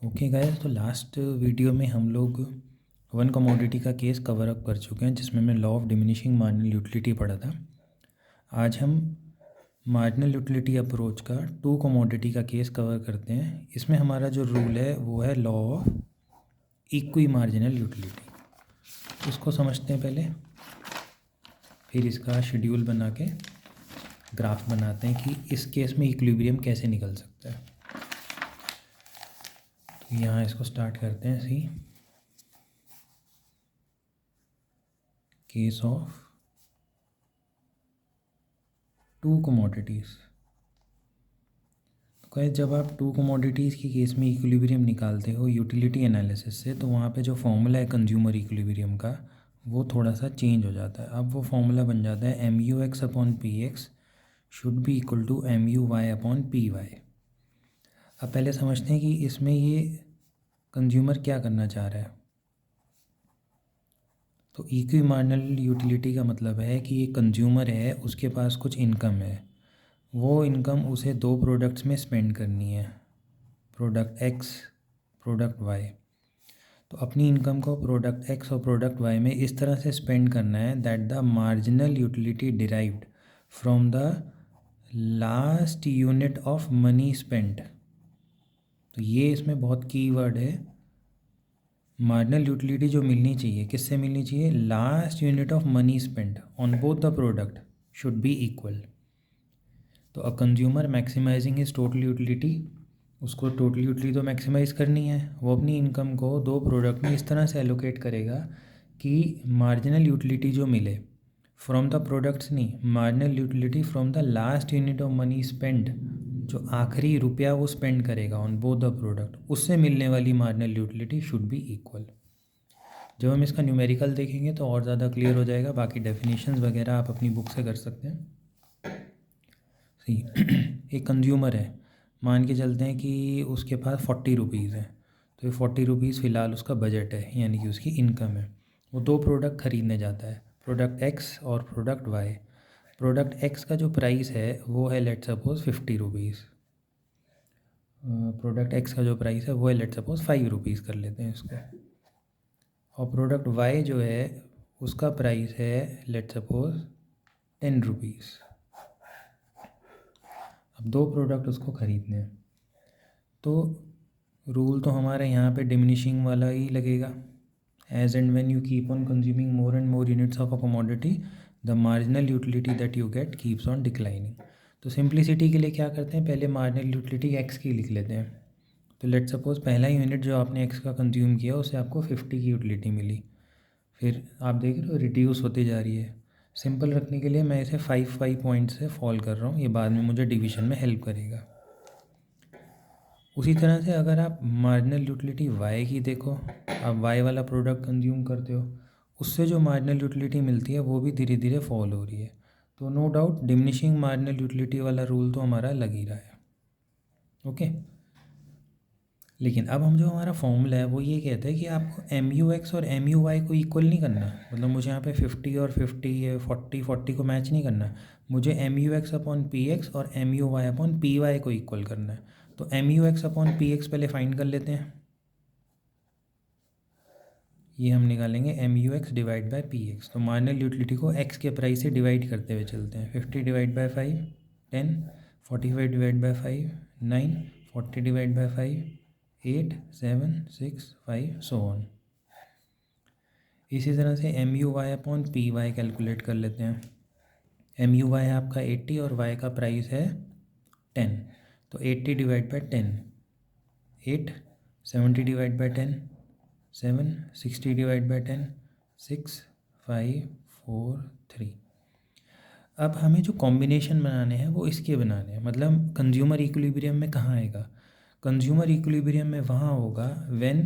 Okay guys, तो last video में हम लोग वन कमोडिटी का केस कवर अप कर चुके हैं जिसमें मैं law of diminishing marginal utility पढ़ा था। आज हम मार्जिनल यूटिलिटी अप्रोच का टू कमोडिटी का केस कवर करते हैं। इसमें हमारा जो रूल है वो है law of equi marginal utility. इसको समझते हैं पहले, फिर इसका शेड्यूल बना के ग्राफ बनाते हैं कि इस केस में इक्विलिब्रियम कैसे निकल सकता है। तो यहाँ इसको स्टार्ट करते हैं। सी केस ऑफ टू कमोडिटीज़। तो कहे जब आप टू कमोडिटीज़ की केस में इक्विलिब्रियम निकालते हो यूटिलिटी एनालिसिस से, तो वहाँ पे जो फॉर्मूला है कंज्यूमर इक्विलिब्रियम का वो थोड़ा सा चेंज हो जाता है। अब वो फॉर्मूला बन जाता है M U X upon P X should be equal to M U Y upon P Y. अब पहले समझते हैं कि इसमें ये कंज्यूमर क्या करना चाह रहा है। तो इक्वी मार्जिनल यूटिलिटी का मतलब है कि ये कंज्यूमर है, उसके पास कुछ इनकम है, वो इनकम उसे दो प्रोडक्ट्स में स्पेंड करनी है, प्रोडक्ट एक्स, प्रोडक्ट वाई। तो अपनी इनकम को प्रोडक्ट एक्स और प्रोडक्ट वाई में इस तरह से स्पेंड करना है that the marginal utility derived from the last unit of money spent. तो ये इसमें बहुत की वर्ड है। मार्जिनल यूटिलिटी जो मिलनी चाहिए किससे मिलनी चाहिए? Last unit of money spent on both the product should be equal. तो a consumer maximising his total utility, उसको टोटल यूटिलिटी तो मैक्सिमाइज़ करनी है। वो अपनी इनकम को दो प्रोडक्ट में इस तरह से एलोकेट करेगा कि मार्जिनल यूटिलिटी जो मिले फ्रॉम द प्रोडक्ट्स नहीं, marginal utility from the last unit of money spend, जो आखिरी रुपया वो स्पेंड करेगा ऑन बोथ द प्रोडक्ट, उससे मिलने वाली marginal utility should be equal. जब हम इसका न्यूमेरिकल देखेंगे तो और ज़्यादा क्लियर हो जाएगा। बाकी डेफिनेशंस वगैरह आप अपनी बुक से कर सकते हैं। सी एक कंज्यूमर है, मान के चलते हैं कि उसके पास 40 रुपीज़ है। तो ये 40 रुपीज़ फ़िलहाल उसका बजट है, यानी कि उसकी इनकम है। वो दो प्रोडक्ट ख़रीदने जाता है, प्रोडक्ट एक्स और प्रोडक्ट वाई। प्रोडक्ट एक्स का जो प्राइस है वो है let suppose 50 rupees. Product x का जो प्राइस है वो है लेट सपोज 5 रुपीज़ कर लेते हैं इसको। और प्रोडक्ट वाई जो है उसका प्राइस है लेट सपोज 10 रुपीज़। अब दो प्रोडक्ट उसको ख़रीदने हैं, तो रूल तो हमारे यहाँ पे डिमिनिशिंग वाला ही लगेगा। As and when you keep on consuming more and more units of a commodity, the marginal utility that you get keeps on declining. तो सिंप्लिसिटी के लिए क्या करते हैं, पहले मार्जिनल यूटिलिटी एक्स की लिख लेते हैं। तो लेट सपोज पहला यूनिट जो आपने एक्स का कंज्यूम किया उससे आपको 50 की यूटिलिटी मिली। फिर आप देख रहे हो रिड्यूस होती जा रही है। सिंपल रखने के लिए मैं इसे 5 पॉइंट से फॉल कर रहा हूँ, ये बाद में मुझे डिवीजन में हेल्प करेगा। उसी तरह से अगर आप मार्जिनल यूटिलिटी वाई की देखो, आप वाई वाला प्रोडक्ट कंज्यूम करते हो, उससे जो मार्जिनल यूटिलिटी मिलती है वो भी धीरे धीरे फॉल हो रही है। तो no doubt diminishing marginal utility वाला रूल तो हमारा लग ही रहा है। ओके, लेकिन अब हम जो हमारा फॉर्मूला है वो ये कहता है कि आपको एम यू एक्स और एम यू वाई को इक्वल नहीं करना। मतलब मुझे यहाँ पे 50 और 50, 40 को मैच नहीं करना। मुझे M U X upon P X और M U Y upon P Y को इक्वल करना है। तो M U X upon P X पहले फाइंड कर लेते हैं। ये हम निकालेंगे M U X divide by P X. तो मार्जिनल यूटिलिटी को एक्स के प्राइस से डिवाइड करते हुए चलते हैं। 50 divide by 5 10, 45 divide by 5 9, 40 divide by 5 8 7 6 5 so on. इसी तरह से M U Y upon P Y calculate कर लेते हैं। एम यू वाई है आपका 80 और वाई का प्राइस है 10। तो 80 divide by 10 8, 70 divide by 10 7, 60 divide by 10 6 5 4 3। अब हमें जो कॉम्बिनेशन बनाने हैं वो इसके बनाने हैं। मतलब कंज्यूमर इक्विलिब्रियम में कहाँ आएगा? कंज्यूमर इक्विलिब्रियम में वहाँ होगा when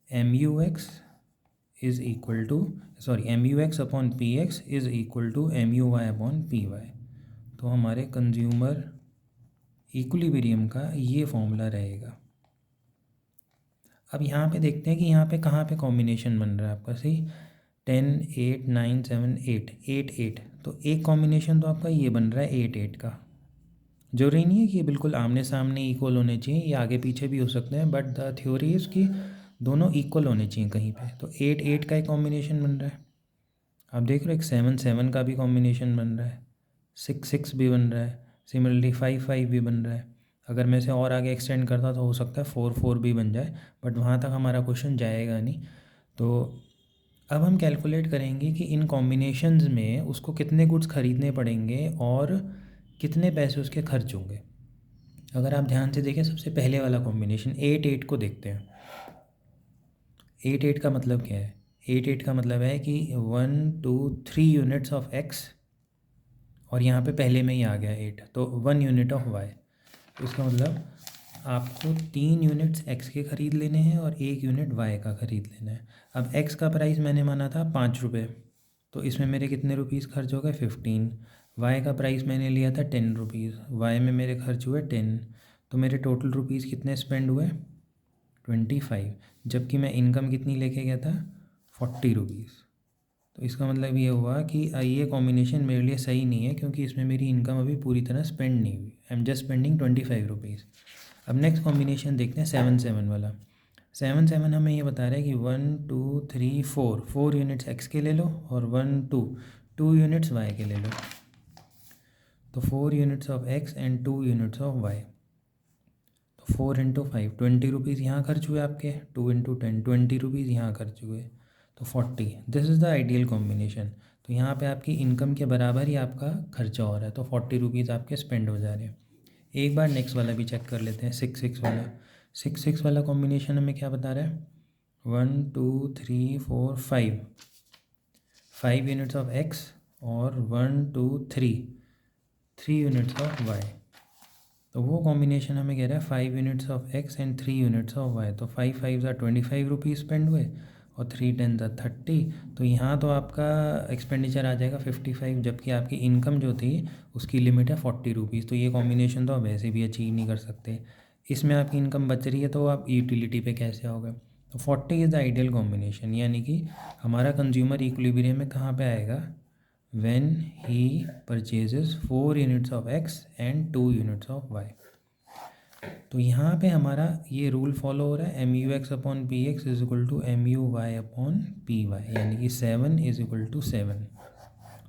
M U X is equal to M U X upon P X is equal to M U Y upon P Y. तो हमारे कंज्यूमर इक्विलिब्रियम का ये फॉर्मूला रहेगा। अब यहाँ पे देखते हैं कि यहाँ पे कहाँ पे कॉम्बिनेशन बन रहा है आपका। सही 10 8 9 7 8 8 8। तो एक कॉम्बिनेशन तो आपका ये बन रहा है 8 8 का, जरूरी नहीं है कि ये बिल्कुल आमने सामने इक्वल होने चाहिए, ये आगे पीछे भी हो सकते हैं, बट द थ्योरी इज़ कि दोनों इक्वल होने चाहिए कहीं पे। तो 8 8 का एक कॉम्बिनेशन बन रहा है, आप देख रहे हो। एक 7 7 का भी कॉम्बिनेशन बन रहा है, 6 6 भी बन रहा है, सिमिलरली 5 5 भी बन रहा है। अगर मैं इसे और आगे एक्सटेंड करता तो हो सकता है 4 4 भी बन जाए, बट वहाँ तक हमारा क्वेश्चन जाएगा नहीं। तो अब हम कैलकुलेट करेंगे कि इन कॉम्बिनेशंस में उसको कितने गुड्स ख़रीदने पड़ेंगे और कितने पैसे उसके खर्च होंगे। अगर आप ध्यान से देखें, सबसे पहले वाला कॉम्बिनेशन 8 8 को देखते हैं। 8 8 का मतलब क्या है? 8 8 का मतलब है कि 1 2 3 यूनिट्स ऑफ एक्स, और यहाँ पे पहले में ही आ गया 8, तो 1 यूनिट ऑफ वाई। तो इसका मतलब आपको 3 यूनिट्स एक्स के ख़रीद लेने हैं और 1 यूनिट वाई का ख़रीद लेना है। अब एक्स का प्राइस मैंने माना था 5 रुपये, तो इसमें मेरे कितने रुपीज़ खर्च हो गए? 15। वाई का प्राइस मैंने लिया था 10 रुपीज़, वाई में मेरे खर्च हुए 10, तो मेरे टोटल रुपीज़ कितने स्पेंड हुए? 25। जबकि मैं इनकम कितनी लेके गया था? 40 रुपीज़। तो इसका मतलब ये हुआ कि ये कॉम्बिनेशन मेरे लिए सही नहीं है, क्योंकि इसमें मेरी इनकम अभी पूरी तरह स्पेंड नहीं हुई। I am just spending 25 rupees. अब नेक्स्ट कॉम्बिनेशन देखते हैं 7 7 वाला। 7 7 हमें ये बता रहा है कि 1 2 3 4 4 यूनिट्स एक्स के ले लो और 1 2 2 यूनिट्स वाई के ले लो। तो 4 units of X and 2 units of Y. तो 4 इंटू 5 20 रुपीज़ यहाँ खर्च हुए आपके, 2 इंटू 10 20 रुपीज़ यहाँ खर्च हुए, तो 40। This is the ideal combination. तो यहाँ पे आपकी इनकम के बराबर ही आपका खर्चा हो रहा है, तो 40 रुपीज़ आपके स्पेंड हो जा रहे हैं। एक बार नेक्स्ट वाला भी चेक कर लेते हैं, 6 6 वाला। 6 6 वाला कॉम्बिनेशन हमें क्या बता रहा है? 1 2 3 4 5 5 यूनिट्स ऑफ एक्स और 1 2 3 यूनिट्स ऑफ वाई। तो वो कॉम्बिनेशन हमें कह रहा है 5 units of X and 3 units of Y. तो 5 5 25 रुपीज़ स्पेंड हुए और 3 10 30। तो यहाँ तो आपका एक्सपेंडिचर आ जाएगा 55, जबकि आपकी इनकम जो थी उसकी लिमिट है 40 रुपीज़। तो ये कॉम्बिनेशन तो आप वैसे भी अचीव नहीं कर सकते। इसमें आपकी इनकम बच रही है, तो आप यूटिलिटी पे कैसे आओगे? तो 40 इज़ द आइडियल कॉम्बिनेशन, यानी कि हमारा कंज्यूमर इक्विलिब्रियम में कहाँ पे आएगा? when he purchases 4 units of x and 2 units of y। तो यहाँ पे हमारा ये रूल फॉलो हो रहा है, M U X upon P X is equal to M U Y upon P Y, यानी कि 7 इज इक्वल टू 7।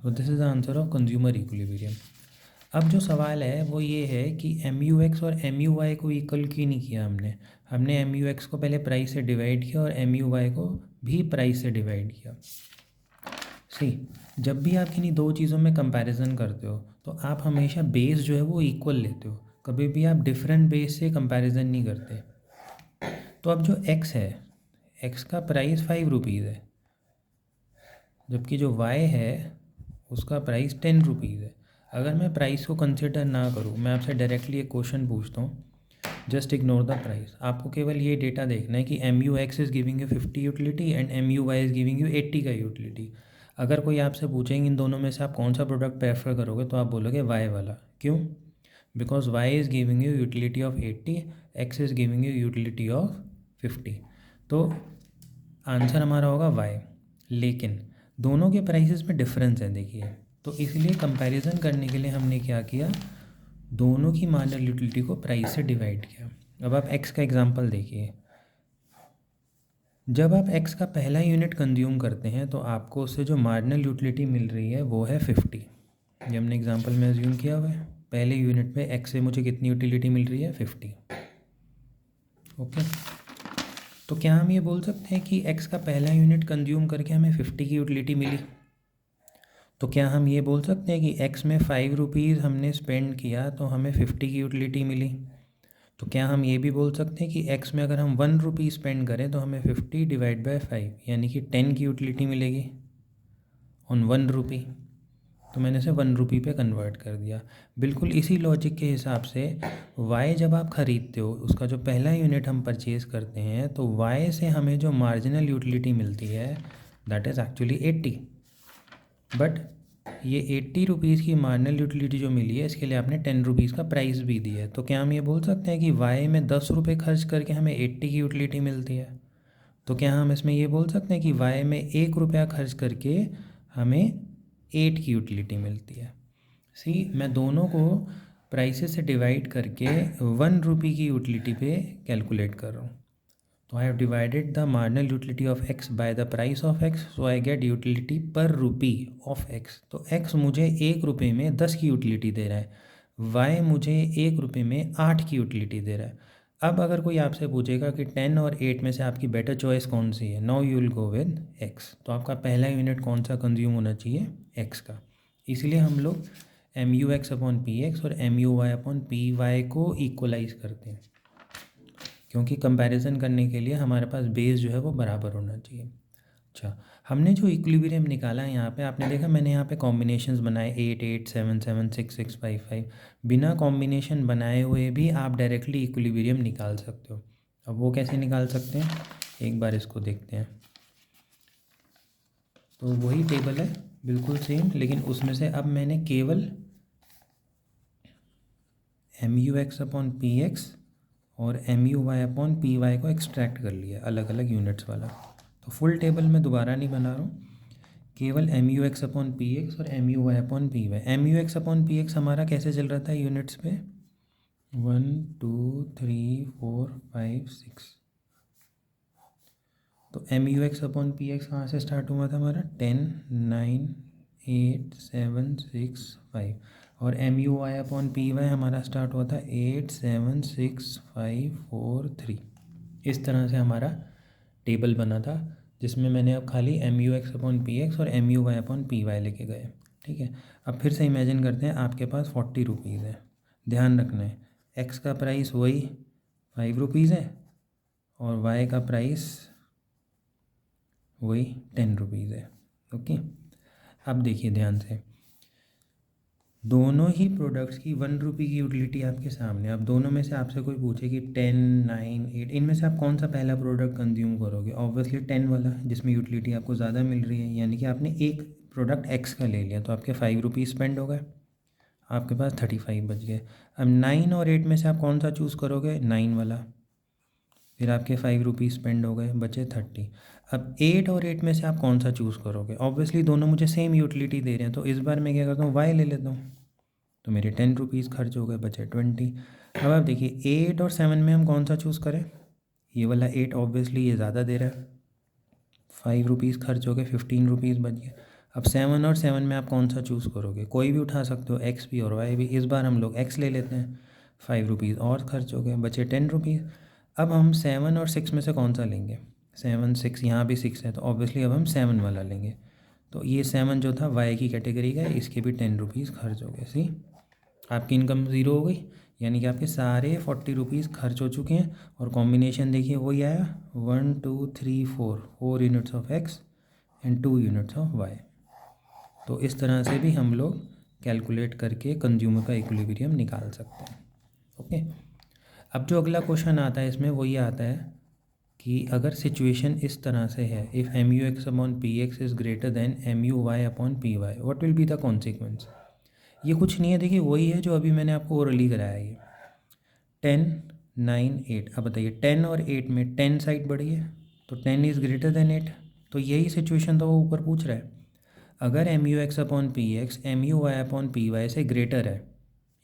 तो this is the answer of consumer equilibrium. अब जो सवाल है वो ये है कि एम यू एक्स और एम यू वाई को इक्वल क्यों नहीं किया हमने एम यू एक्स को पहले प्राइस से डिवाइड किया और एम यू वाई को भी प्राइस से डिवाइड किया। सी, जब भी आप किन्हीं दो चीज़ों में कंपैरिजन करते हो तो आप हमेशा बेस जो है वो इक्वल लेते हो, कभी भी आप डिफरेंट बेस से कंपैरिजन नहीं करते। तो अब जो एक्स है, एक्स का प्राइस 5 रुपीज़ है, जबकि जो वाई है उसका प्राइस 10 रुपीज़ है। अगर मैं प्राइस को कंसिडर ना करूँ, मैं आपसे डायरेक्टली एक क्वेश्चन पूछता हूँ, जस्ट इग्नोर द प्राइस। आपको केवल ये डेटा देखना है कि M U X is giving you 50 utility and M U Y is giving you 80 का यूटिलिटी। अगर कोई आपसे पूछेंगे इन दोनों में से आप कौन सा प्रोडक्ट प्रेफर करोगे, तो आप बोलोगे वाई वाला। क्यों? Because Y is giving you utility of 80, X is giving you utility of 50। तो आंसर हमारा होगा वाई। लेकिन दोनों के प्राइसेस में डिफरेंस है, देखिए। तो इसलिए कंपैरिजन करने के लिए हमने क्या किया, दोनों की मार्जिनल यूटिलिटी को प्राइस से डिवाइड किया। अब आप एक्स का एग्जांपल देखिए। जब आप एक्स का पहला यूनिट कंज्यूम करते हैं तो आपको उससे जो मार्जिनल यूटिलिटी मिल रही है वो है 50। ये हमने एग्जांपल में अज्यूम किया हुआ है। पहले यूनिट में एक्स से मुझे कितनी यूटिलिटी मिल रही है? 50। ओके, तो क्या हम ये बोल सकते हैं कि एक्स का पहला यूनिट कंज्यूम करके हमें 50 की यूटिलिटी मिली? तो क्या हम ये बोल सकते हैं कि एक्स में 5 रुपीज़ हमने स्पेंड किया तो हमें 50 की यूटिलिटी मिली? तो क्या हम ये भी बोल सकते हैं कि एक्स में अगर हम 1 रुपी स्पेंड करें तो हमें 50 डिवाइड बाय 5 यानी कि 10 की यूटिलिटी मिलेगी ऑन 1 रुपी? तो मैंने इसे 1 रुपी पे कन्वर्ट कर दिया। बिल्कुल इसी लॉजिक के हिसाब से वाई जब आप ख़रीदते हो, उसका जो पहला यूनिट हम परचेज़ करते हैं, तो वाई से हमें जो मार्जिनल यूटिलिटी मिलती है दैट इज़ एक्चुअली 80। बट ये 80 रुपीज़ की मार्जिनल यूटिलिटी जो मिली है, इसके लिए आपने 10 रुपीज़ का प्राइस भी दिया है। तो क्या हम ये बोल सकते हैं कि वाई में 10 रुपये खर्च करके हमें 80 की यूटिलिटी मिलती है? तो क्या हम इसमें ये बोल सकते हैं कि वाई में 1 रुपया खर्च करके हमें 8 की यूटिलिटी मिलती है? सी, मैं दोनों को प्राइसेस से डिवाइड करके 1 रुपी की यूटिलिटी पे कैलकुलेट कर रहा हूँ। तो I have divided the marginal utility of x by the price of x, so I get utility पर रुपी ऑफ एक्स। तो एक्स मुझे 1 रुपये में 10 की यूटिलिटी दे रहा है, वाई मुझे 1 रुपये में 8 की यूटिलिटी दे रहा है। अब अगर कोई आपसे पूछेगा कि 10 और 8 में से आपकी बेटर चॉइस कौन सी है, now you will go with x. तो आपका पहला यूनिट कौन सा कंज्यूम होना चाहिए, एक्स का। इसलिए हम लोग M U X upon P X और M U Y upon P Y को इक्वलाइज करते हैं, क्योंकि कंपैरिजन करने के लिए हमारे पास बेस जो है वो बराबर होना चाहिए। अच्छा, हमने जो इक्विलिब्रियम निकाला है यहाँ पे, आपने देखा मैंने यहाँ पे कॉम्बिनेशंस बनाए 8 8 7 7 6 6 5 5। बिना कॉम्बिनेशन बनाए हुए भी आप डायरेक्टली इक्विलिब्रियम निकाल सकते हो। अब वो कैसे निकाल सकते हैं, एक बार इसको देखते हैं। तो वही टेबल है बिल्कुल सेम, लेकिन उसमें से अब मैंने केवल M U X upon P X और M U Y upon P Y को एक्सट्रैक्ट कर लिया अलग अलग यूनिट्स वाला। तो फुल टेबल मैं दोबारा नहीं बना रहा हूँ, केवल M U X upon P X और M U Y upon P Y. M U X upon P X हमारा कैसे चल रहा था यूनिट्स पे, 1 2 3 4 5 6। तो M U X upon P X कहाँ से स्टार्ट हुआ था हमारा, 10 9 8 7 6 5। और M U Y upon P Y हमारा स्टार्ट हुआ था 8 7 6 5 4 3। इस तरह से हमारा टेबल बना था, जिसमें मैंने अब खाली M U X upon P X और M U Y upon P Y लेके गए। ठीक है, अब फिर से इमेजिन करते हैं आपके पास 40 रुपीज़ है। ध्यान रखना है एक्स का प्राइस वही 5 रुपीज़ है और वाई का प्राइस वही 10 रुपीज़ है। ओके, अब देखिए ध्यान से, दोनों ही प्रोडक्ट्स की 1 रुपी की यूटिलिटी आपके सामने। अब दोनों में से आपसे कोई पूछे कि 10 9 8 इनमें से आप कौन सा पहला प्रोडक्ट कंज्यूम करोगे, ऑब्वियसली 10 वाला, जिसमें यूटिलिटी आपको ज़्यादा मिल रही है। यानी कि आपने एक प्रोडक्ट एक्स का ले लिया तो आपके 5 रुपीज़ स्पेंड हो गए, आपके पास 35 बच गए। अब 9 और 8 में से आप कौन सा चूज़ करोगे, 9 वाला, फिर आपके 5 रुपीज़ स्पेंड हो गए, बचे 30। अब 8 और 8 में से आप कौन सा चूज़ करोगे, ऑब्वियसली दोनों मुझे सेम यूटिलिटी दे रहे हैं, तो इस बार मैं क्या करता हूँ, वाई ले लेता हूँ। तो मेरे 10 रुपीज़ खर्च हो गए, बचे 20। अब आप देखिए 8 और 7 में हम कौन सा चूज़ करें, ये वाला 8, ऑब्वियसली ये ज़्यादा दे रहा है, 5 रुपीज़ खर्च हो गए, 15 रुपीज़ बच गए। अब 7 और 7 में आप कौन सा चूज़ करोगे, कोई भी उठा सकते हो, एक्स भी और वाई भी। इस बार हम लोग एक्स ले लेते हैं, 5 रुपीज़ और खर्च हो गए, बचे 10 रुपीज़। अब हम 7 और 6 में से कौन सा लेंगे, 7 6, यहाँ भी 6 है तो ऑब्वियसली अब हम 7 वाला लेंगे। तो ये 7 जो था वाई की कैटेगरी का है, इसके भी 10 रुपीज़ खर्च हो गए। सी, आपकी इनकम ज़ीरो हो गई, यानी कि आपके सारे 40 रुपीज़ खर्च हो चुके हैं। और कॉम्बिनेशन देखिए वही आया, 1 2 3 4 units of X and 2 units of Y. तो इस तरह से भी हम लोग कैलकुलेट करके कंज्यूमर का इक्विलिब्रियम निकाल सकते हैं। ओके, अब जो अगला क्वेश्चन आता है इसमें वो ये आता है कि अगर सिचुएशन इस तरह से है, if M U X upon P X is greater than M U Y upon P Y, what will be the consequence. ये कुछ नहीं है, देखिए वही है जो अभी मैंने आपको ओरली कराया है, ये 10 9 8। अब बताइए 10 और 8 में 10 साइड बढ़ी है तो 10 इज़ ग्रेटर देन 8। तो यही सिचुएशन तो वो ऊपर पूछ रहा है। अगर M U X upon P X M U Y upon P Y से ग्रेटर है,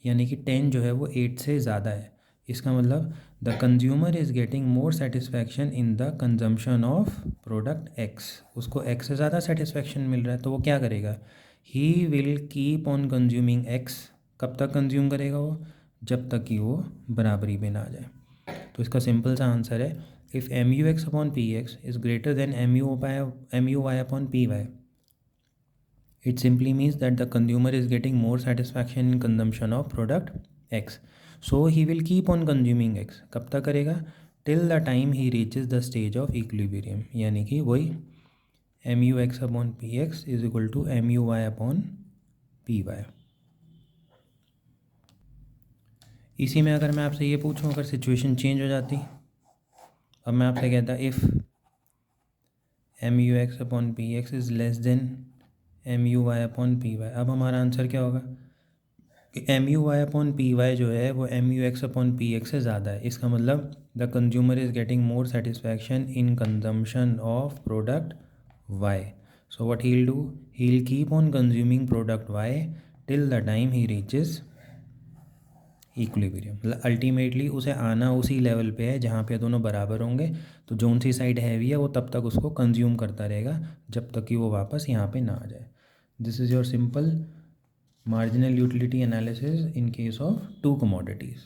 यानी कि 10 जो है वो 8 से ज़्यादा है, इसका मतलब the consumer is getting more satisfaction in the consumption of product x. उसको एक्स से ज़्यादा सेटिस्फैक्शन मिल रहा है, तो वो क्या करेगा, ही will keep on consuming x. कब तक कंज्यूम करेगा वो, जब तक कि वो बराबरी में ना आ जाए। तो इसका सिंपल सा आंसर है, if M U X upon P X is greater than M U Y upon P Y, it simply means that the consumer is getting more satisfaction in consumption of product X, so he will keep on consuming X। कब तक करेगा, till the time he reaches the stage of equilibrium, यानी कि वही M U X upon P X is equal to M U Y upon P Y. इसी में अगर मैं आपसे ये पूछूं, अगर सिचुएशन चेंज हो जाती, अब मैं आपसे कहता if M U X upon P X is less than M U Y upon P Y, अब हमारा आंसर क्या होगा कि M U Y upon P Y जो है वो M U X upon P X से ज़्यादा है। इसका मतलब the consumer is getting more satisfaction in consumption of product Y, so what he will do, he will keep on consuming product Y till the time he reaches equilibrium मतलब ultimately उसे आना उसी level पे है जहाँ पे दोनों बराबर होंगे। तो जोन सी साइड हैवी है वो तब तक उसको कंज्यूम करता रहेगा जब तक कि वो वापस यहाँ पे ना आ जाए। This is your simple marginal utility analysis in case of two commodities.